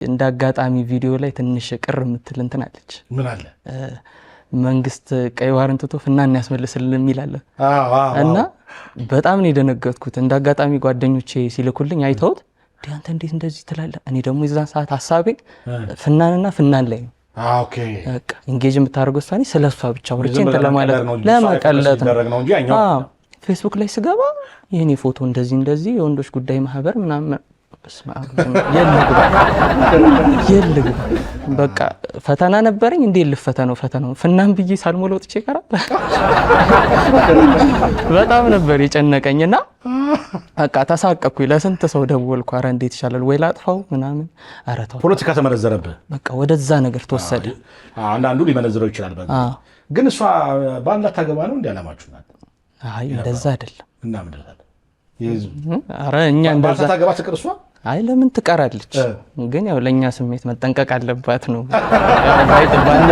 እንዳጋጣሚ ቪዲዮ ላይ ትንሽ ቅር ምትል እንትን አለች ምን አለ መንግስት ቀይ ዋርን ትቶ ፍናን ያስመልስልን ይላል እና በጣም ነው የደነገጥኩት እንዳጋጣሚ ጓደኞቼ ሲልኩልኝ አይተውት ዲያንተ እንዴት እንደዚህ ትላለህ እኔ ደግሞ የዛን ሰዓት ሐሳቤ ፍናንና ፍናን ላይ ነው ኦኬ በቃ ኢንጌጅ የምታደርገው ሳኒ ስለሷ ብቻ ወርቼ እንትን ለማቀለት ነው ፌስቡክ ላይ ስገባ የኔ ፎቶ እንደዚህ የወንዶች ጉዳይ ማህበር ምናምን የልግ በቃ ፈተና ነበርኝ እንዴ ልፈተነው ፈተናው ፍናን ብዬ ሳልሞላ ወጥቼ ቀራ በጣም ነበር የጨነቀኝና በቃ ተሳቀኩኝ ለስንት ሰው ደወልኩ አረ እንዴት ይሻላል ወይ ላጥፋው ምናምን አረ ተው ፖለቲካ ተመነዘረብህ በቃ ወደዛ ነገር ተወሰደ አንዳንዱ ሊመነዝረው ይችላል ግን እሷ ባንዳ ታገባ ነው እንዴ አላማችሁ ናት አይ እንደዛ አይደለም እና ምንድነው አረ እኛ እንደዛ ታገባ ትቀርሷ አይ ለምን ትቀራለች ግን ያው ለኛ ስሜት መጠንቀቅ አለባት ነው